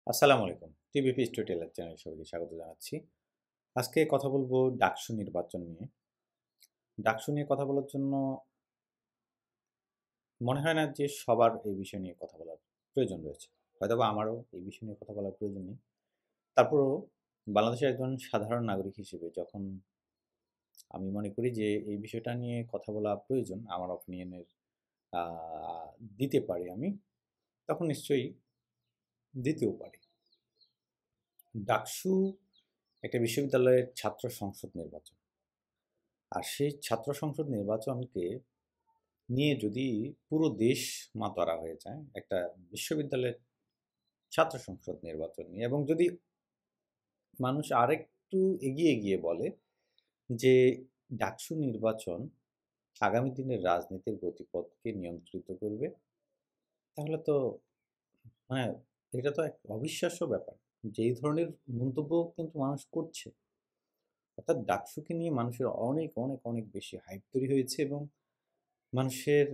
আসসালামু আলাইকুম। টিভিপি story teller চ্যানেলে সবাইকে স্বাগত জানাচ্ছি। আজকে কথা বলব ডাকসু নির্বাচন নিয়ে। ডাকসু নিয়ে কথা বলার জন্য মনে হয় না যে সবার এই বিষয় নিয়ে কথা বলার প্রয়োজন রয়েছে। হয়তোবা আমারও এই বিষয় নিয়ে কথা বলার প্রয়োজন নেই। তারপরেও বাংলাদেশের একজন সাধারণ নাগরিক হিসেবে যখন আমি মনে করি যে এই বিষয়টা নিয়ে কথা বলা প্রয়োজন, আমার অপিনিয়নের আ দিতে পারি আমি, তখন নিশ্চয়ই দিতেও পারি। ডাকসু একটা বিশ্ববিদ্যালয়ের ছাত্র সংসদ নির্বাচন। আর সেই ছাত্র সংসদ নির্বাচনকে নিয়ে যদি পুরো দেশ মাতোয়ারা হয়ে যায় একটা বিশ্ববিদ্যালয়ের ছাত্র সংসদ নির্বাচন নিয়ে, এবং যদি মানুষ আরেকটু এগিয়ে গিয়ে বলে যে ডাকসু নির্বাচন আগামী দিনের রাজনীতির গতিপথকে নিয়ন্ত্রিত করবে, তাহলে তো মানে এটা তো এক অবিশ্বাস্য ব্যাপার যে এই ধরনের মন্তব্য কিন্তু মানুষ করছে। অর্থাৎ ডাকসুকে নিয়ে মানুষের অনেক অনেক অনেক বেশি হাইপ তৈরি হয়েছে, এবং মানুষের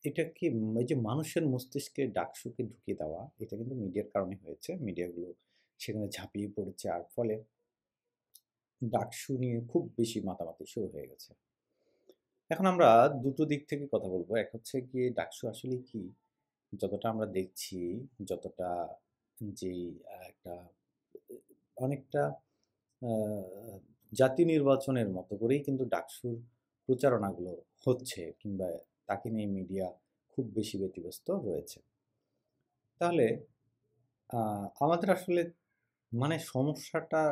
এটা কি এই যে মানুষের মস্তিষ্কে ডাকসুকে ঢুকিয়ে দেওয়া, এটা কিন্তু মিডিয়ার কারণে হয়েছে। মিডিয়াগুলো সেখানে ঝাঁপিয়ে পড়েছে। আর ফলে ডাকসু নিয়ে খুব বেশি মাতামাতি শুরু হয়ে গেছে। এখন আমরা দুটো দিক থেকে কথা বলবো। এক হচ্ছে গিয়ে ডাকসু আসলে কি? যতটা আমরা দেখছি, যতটা যেই একটা অনেকটা আ জাতীয় নির্বাচনের মতো করেই কিন্তু ডাকসুর প্রচারণাগুলো হচ্ছে, কিংবা তাকে নিয়ে মিডিয়া খুব বেশি ব্যতিব্যস্ত রয়েছে। তাহলে আ আমাদের আসলে সমস্যাটা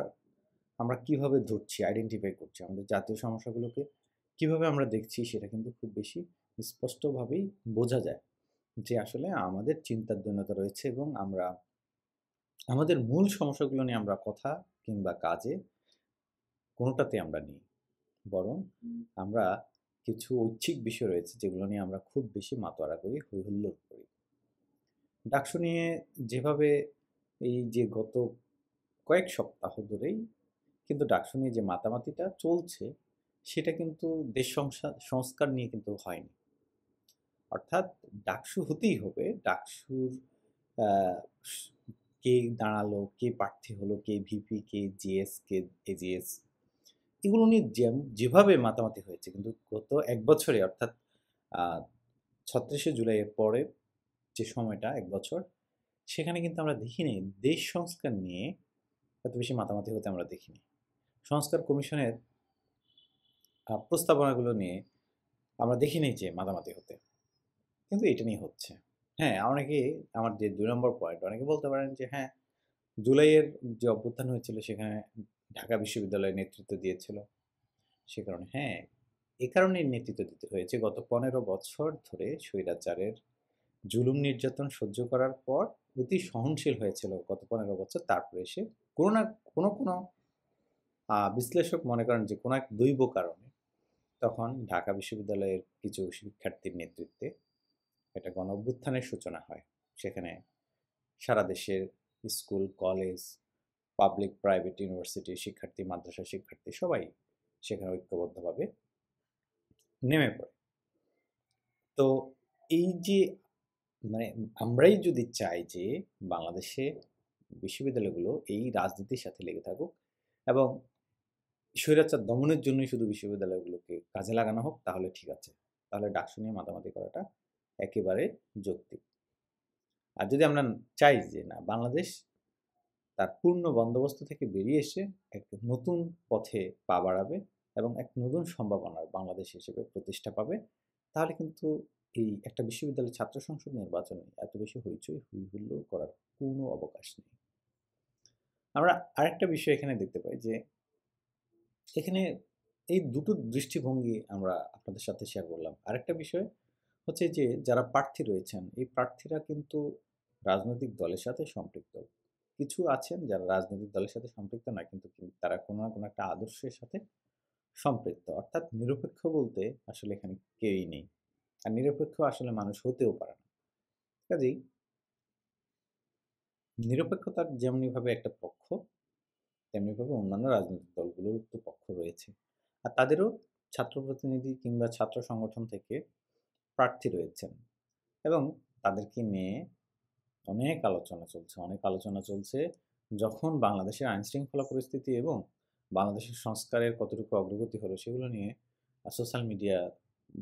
আমরা কিভাবে ধরছি, আইডেন্টিফাই করছি, আমাদের জাতীয় সমস্যাগুলোকে কিভাবে আমরা দেখছি, সেটা কিন্তু খুব বেশি স্পষ্টভাবেই বোঝা যায় যে আসলে আমাদের চিন্তার দৈন্যতা রয়েছে, এবং আমরা আমাদের মূল সমস্যাগুলো নিয়ে আমরা কথা কিংবা কাজে কোনোটাতেই আমরা নেই। বরং আমরা কিছু ঐচ্ছিক বিষয় রয়েছে যেগুলো নিয়ে আমরা খুব বেশি মাতোয়ারা করি, হৈ-হুল্লোড় করি। ডাকসু নিয়ে যেভাবে এই যে গত কয়েক সপ্তাহ ধরেই কিন্তু ডাকসু নিয়ে যে মাতামাতিটা চলছে, সেটা কিন্তু দেশ সংস্কার নিয়ে কিন্তু হয়নি। অর্থাৎ ডাকসু হতেই হবে। ডাকসুর আ স কে দাঁড়ালো, কে প্রার্থী হলো, কে ভিপি, কে জিএস, কে এজিএস, এগুলো নিয়ে যেভাবে মাতামাতি হয়েছে, কিন্তু গত ১ বছরে, অর্থাৎ আ ৩৬শে জুলাইয়ের পরে যে সময়টা ১ বছর, সেখানে কিন্তু আমরা দেখিনি দেশ সংস্কার নিয়ে এত বেশি মাতামাতি হতে আমরা দেখিনি। সংস্কার কমিশনের প্রস্তাবনাগুলো নিয়ে আমরা দেখিনি যে মাতামাতি হতে। কিন্তু এটা নিয়ে হচ্ছে। হ্যাঁ, অনেকে, আমার যে ২ নম্বর পয়েন্ট, অনেকে বলতে পারেন যে হ্যাঁ, জুলাইয়ের যে অভ্যুত্থান হয়েছিল সেখানে ঢাকা বিশ্ববিদ্যালয় নেতৃত্ব দিয়েছিল। সে কারণে হ্যাঁ, এ কারণেই নেতৃত্ব দিতে হয়েছে। গত ১৫ বছর ধরে স্বৈরাচারের জুলুম নির্যাতন সহ্য করার পর অতি সহনশীল হয়েছিল গত ১৫ বছর। তারপরে এসে কোনো না কোনো বিশ্লেষক মনে করেন যে কোনো এক দৈব কারণে তখন ঢাকা বিশ্ববিদ্যালয়ের কিছু শিক্ষার্থীর নেতৃত্বে একটা গণঅভ্যুত্থানের সূচনা হয়। সেখানে সারা দেশের স্কুল, কলেজ, পাবলিক, প্রাইভেট ইউনিভার্সিটির শিক্ষার্থী, মাদ্রাসা শিক্ষার্থী সবাই সেখানে ঐক্যবদ্ধভাবে নেমে পড়ে। তো এই যে মানে আমরাই যদি চাই যে বাংলাদেশে বিশ্ববিদ্যালয়গুলো এই রাজনীতির সাথে লেগে থাকুক, এবং স্বৈরাচার দমনের জন্যই শুধু বিশ্ববিদ্যালয়গুলোকে কাজে লাগানো হোক, তাহলে ঠিক আছে। তাহলে ডাকসু নিয়ে মাতামাতি করাটা একেবারে যৌক্তিক। আর যদি আমরা চাই যে না, বাংলাদেশ তার পূর্ণ বন্দোবস্ত থেকে বেরিয়ে এসে একটা নতুন পথে পা বাড়াবে এবং এক নতুন সম্ভাবনার বাংলাদেশ হিসেবে প্রতিষ্ঠা পাবে, তাহলে কিন্তু এই একটা বিশ্ববিদ্যালয়ের ছাত্র সংসদ নির্বাচনে এত বেশি হইচই হৈ-হুল্লোড় করার কোনো অবকাশ নেই। আমরা আরেকটা বিষয় এখানে দেখতে পাই যে এখানে এই দুটো দৃষ্টিভঙ্গি আমরা আপনাদের সাথে শেয়ার করলাম। আরেকটা বিষয় হচ্ছে যে যারা প্রার্থী রয়েছেন, এই প্রার্থীরা কিন্তু রাজনৈতিক দলের সাথে সম্পৃক্ত। কিছু আছেন যারা রাজনৈতিক দলের সাথে সম্পৃক্ত না, কিন্তু তারা কোনো না কোনো একটা আদর্শের সাথে সম্পৃক্ত। অর্থাৎ নিরপেক্ষ বলতে আসলে এখানে কেউই নেই। আর নিরপেক্ষ আসলে মানুষ হতেও পারে না। কাজেই নিরপেক্ষতার যেমনিভাবে একটা পক্ষ, তেমনিভাবে অন্যান্য রাজনৈতিক দলগুলোর তো পক্ষ রয়েছে। আর তাদেরও ছাত্র প্রতিনিধি কিংবা ছাত্র সংগঠন থেকে প্রার্থী রয়েছেন, এবং তাদেরকে নিয়ে অনেক আলোচনা চলছে। যখন বাংলাদেশের আইনশৃঙ্খলা পরিস্থিতি এবং বাংলাদেশের সংস্কারের কতটুকু অগ্রগতি হলো সেগুলো নিয়ে সোশ্যাল মিডিয়া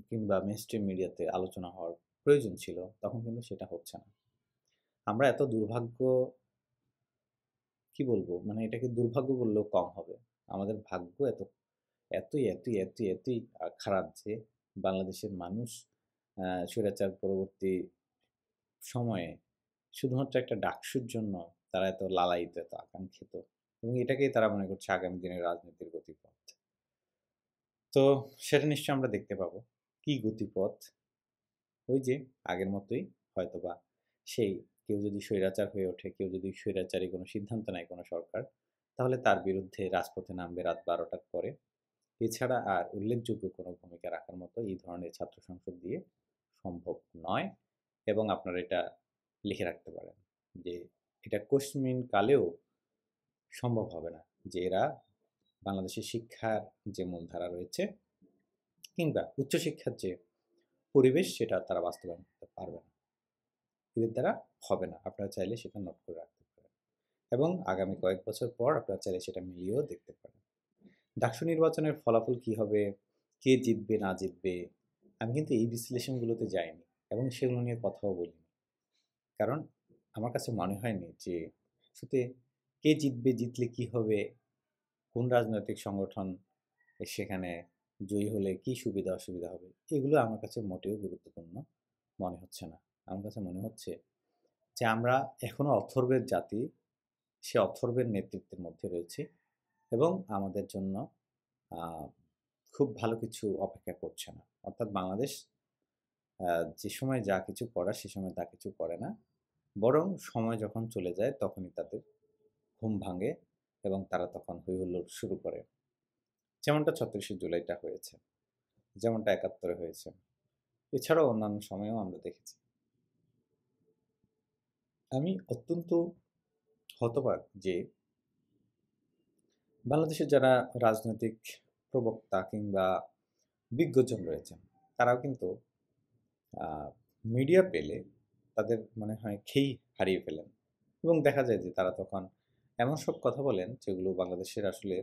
কিংবা মেইনস্ট্রিম মিডিয়াতে আলোচনা হওয়ার প্রয়োজন ছিল, তখন কিন্তু সেটা হচ্ছে না। আমরা এত দুর্ভাগ্য, কি বলবো? মানে এটাকে দুর্ভাগ্য বললেও কম হবে। আমাদের ভাগ্য এতই খারাপ যে বাংলাদেশের মানুষ স্বৈরাচার পরবর্তী সময়ে শুধুমাত্র একটা ডাকসুর জন্য তারা এত লালায়িত, এত আকাঙ্ক্ষিত এবং এটাকেই তারা মনে করছে আগামী দিনের রাজনীতির গতিপথ। তো সেটা নিশ্চয়ই আমরা দেখতে পাবো। কি গতিপথ? ওই যে আগের মতোই হয়তোবা সেই কেউ যদি স্বৈরাচার হয়ে ওঠে, কেউ যদি স্বৈরাচারী কোনো সিদ্ধান্ত নেয় কোনো সরকার, তাহলে তার বিরুদ্ধে রাজপথে নামবে রাত ১২টার পরে। এছাড়া আর উল্লেখযোগ্য কোনো ভূমিকা রাখার মতো এই ধরনের ছাত্র সংসদ দিয়ে সম্ভব নয় এবং আপনারা এটা লিখে রাখতে পারেন যে এটা কোশ্মিন কালেও সম্ভব হবে না যে এরা বাংলাদেশের শিক্ষার যে মূলধারা রয়েছে কিংবা উচ্চশিক্ষার যে পরিবেশ সেটা তারা বাস্তবায়ন করতে পারবে না। এদের দ্বারা হবে না। আপনারা চাইলে সেটা নোট করে রাখতে পারেন এবং আগামী কয়েক বছর পর আপনারা চাইলে সেটা মিলিয়েও দেখতে পারেন। ডাকসু নির্বাচনের ফলাফল কি হবে, কে জিতবে না জিতবে, আমি কিন্তু এই বিশ্লেষণগুলোতে যাইনি এবং সেগুলো নিয়ে কথাও বলিনি। কারণ আমার কাছে মনে হয়নি যে শুতে কে জিতবে, জিতলে কি হবে, কোন রাজনৈতিক সংগঠন সেখানে জয়ী হলে কি সুবিধা অসুবিধা হবে, এগুলো আমার কাছে মোটেও গুরুত্বপূর্ণ মনে হচ্ছে না। আমার কাছে মনে হচ্ছে যে আমরা এখনো অথর্বের জাতি, সে অথর্বের নেতৃত্বের মধ্যে রয়েছি এবং আমাদের জন্য খুব ভালো কিছু অপেক্ষা করছে না। অর্থাৎ বাংলাদেশ যে সময় যা কিছু করার সে সময় তা কিছু করে না, বরং সময় যখন চলে যায় তখনই তাদের ঘুম ভাঙে এবং তারা তখন হৈ হুল্লোড় শুরু করে। যেমনটা ৩৬শে জুলাইটা হয়েছে, যেমনটা ৭১-এ হয়েছে। এছাড়াও অন্যান্য সময়েও আমরা দেখেছি। আমি অত্যন্ত হতবাক যে বাংলাদেশের যারা রাজনৈতিক প্রবক্তা কিংবা বিজ্ঞজন রয়েছেন, তারাও কিন্তু মিডিয়া পেলে তাদের মনে হয় খেই হারিয়ে ফেলেন এবং দেখা যায় যে তারা তখন এমন সব কথা বলেন যেগুলো বাংলাদেশের আসলে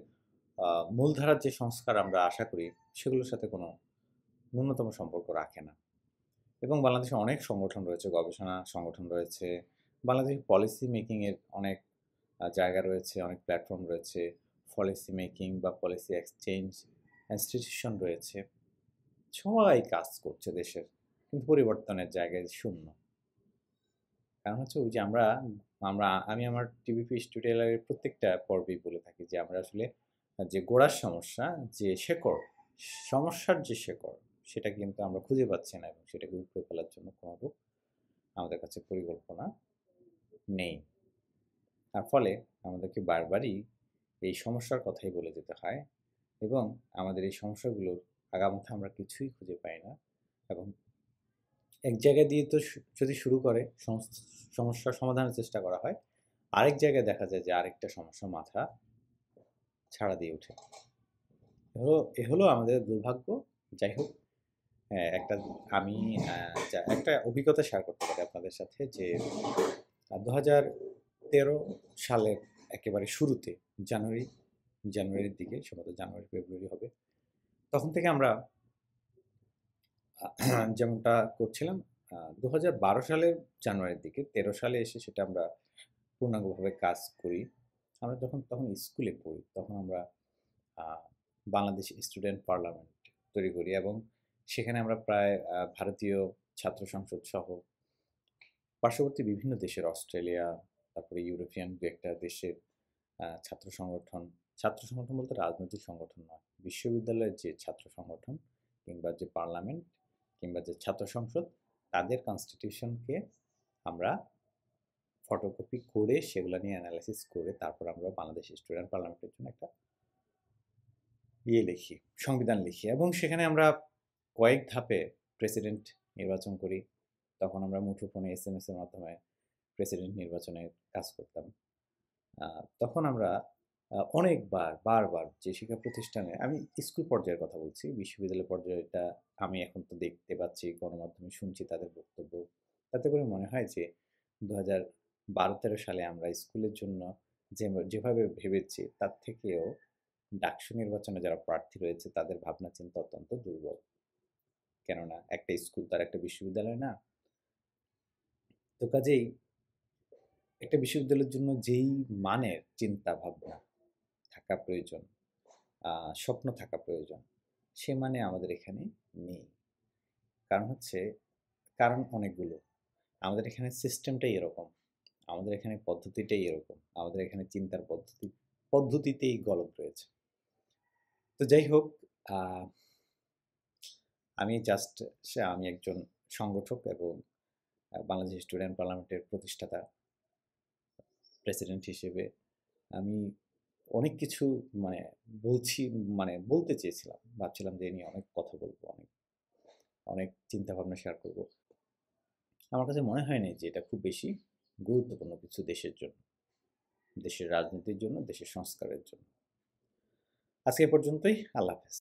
মূলধারার যে সংস্কার আমরা আশা করি সেগুলোর সাথে কোনো ন্যূনতম সম্পর্ক রাখে না। এবং বাংলাদেশে অনেক সংগঠন রয়েছে, গবেষণা সংগঠন রয়েছে, বাংলাদেশের পলিসি মেকিংয়ের অনেক জায়গা রয়েছে, অনেক প্ল্যাটফর্ম রয়েছে, পলিসি মেকিং বা পলিসি এক্সচেঞ্জ ইনস্টিটিউশন রয়েছে। সবাই কাজ করছে দেশের, কিন্তু পরিবর্তনের জায়গায় শূন্য। কারণ হচ্ছে ওই যে আমরা আমরা আমি আমার টিভিপি স্টুডিওর প্রত্যেকটা পর্বেই বলে থাকি যে আমরা আসলে যে গোড়ার সমস্যা, যে শেকড়, সমস্যার যে শেকড় সেটা কিন্তু আমরা খুঁজে পাচ্ছি না এবং সেটাকে উপড়ে ফেলার জন্য কোনো আমাদের কাছে পরিকল্পনা নেই। তার ফলে আমাদেরকে বারবারই এই সমস্যার কথাই বলে যেতে হয় এবং আমাদের এই সমস্যাগুলোর আগামাথা আমরা কিছুই খুঁজে পাই না এবং এক জায়গা দিয়ে তো যদি শুরু করে সমস্যার সমাধানের চেষ্টা করা হয়, আরেক জায়গায় দেখা যায় যে আরেকটা সমস্যা মাথা ছাড়া দিয়ে ওঠে। এ হলো আমাদের দুর্ভাগ্য। যাই হোক, একটা আমি একটা অভিজ্ঞতা শেয়ার করতে পারি আপনাদের সাথে যে ২০১৩ সালের একেবারে শুরুতে জানুয়ারির দিকে, সম্ভবত জানুয়ারি ফেব্রুয়ারি হবে, তখন থেকে আমরা যেমনটা করছিলাম ২০১২ সালের জানুয়ারির দিকে, ১৩ সালে এসে সেটা আমরা পূর্ণাঙ্গভাবে কাজ করি। আমরা তখন স্কুলে পড়ি, তখন আমরা বাংলাদেশ স্টুডেন্ট পার্লামেন্ট তৈরি করি এবং সেখানে আমরা প্রায় ভারতীয় ছাত্র সংসদ সহ পার্শ্ববর্তী বিভিন্ন দেশের, অস্ট্রেলিয়া, তারপরে ইউরোপিয়ান দু একটা দেশের ছাত্র সংগঠন বলতে রাজনৈতিক সংগঠন নয়, বিশ্ববিদ্যালয়ের যে ছাত্র সংগঠন কিংবা যে পার্লামেন্ট কিংবা যে ছাত্র সংসদ, তাদের কনস্টিটিউশনকে আমরা ফটোকপি করে সেগুলো নিয়ে অ্যানালাইসিস করে তারপর আমরা বাংলাদেশ স্টুডেন্ট পার্লামেন্টের জন্য একটা লিখি, সংবিধান লিখি এবং সেখানে আমরা কয়েক ধাপে প্রেসিডেন্ট নির্বাচন করি। তখন আমরা মুঠোফোনে SMS এর মাধ্যমে প্রেসিডেন্ট নির্বাচনের কাজ করতাম। তখন আমরা বারবার যে শিক্ষা প্রতিষ্ঠানে, আমি স্কুল পর্যায়ের কথা বলছি, বিশ্ববিদ্যালয় পর্যায়েটা আমি এখন তো দেখতে পাচ্ছি, গণমাধ্যমে শুনছি তাদের বক্তব্য। তাতে করে মনে হয় যে 2012-13 সালে আমরা স্কুলের জন্য যেভাবে ভেবেছি তার থেকেও ডাকসু নির্বাচনে যারা প্রার্থী রয়েছে তাদের ভাবনা চিন্তা অত্যন্ত দুর্বল। কেননা একটা স্কুল তার একটা বিশ্ববিদ্যালয় না। তো কাজেই একটা বিশ্ববিদ্যালয়ের জন্য যেই মানের চিন্তা ভাবনা থাকা প্রয়োজন, স্বপ্ন থাকা প্রয়োজন, সে মানে আমাদের এখানে নেই। কারণ হচ্ছে কারণ অনেকগুলো। আমাদের এখানে সিস্টেমটাই এরকম। আমাদের এখানে পদ্ধতিটাই এরকম। আমাদের এখানে চিন্তার পদ্ধতিতেই গলদ রয়েছে। তো যাই হোক, আ আমি একজন সংগঠক এবং বাংলাদেশ স্টুডেন্ট পার্লামেন্টের প্রতিষ্ঠাতা প্রেসিডেন্ট হিসেবে আমি অনেক কিছু মানে বলছি বলতে চেয়েছিলাম। ভাবছিলাম যে এ নিয়ে অনেক কথা বলব, অনেক চিন্তাভাবনা শেয়ার করব। আমার কাছে মনে হয় নাই যে এটা খুব বেশি গুরুত্বপূর্ণ কিছু দেশের জন্য। দেশের রাজনীতির জন্য, দেশের সংস্কারের জন্য। আজকে এ পর্যন্তই। আল্লাহ হাফেজ।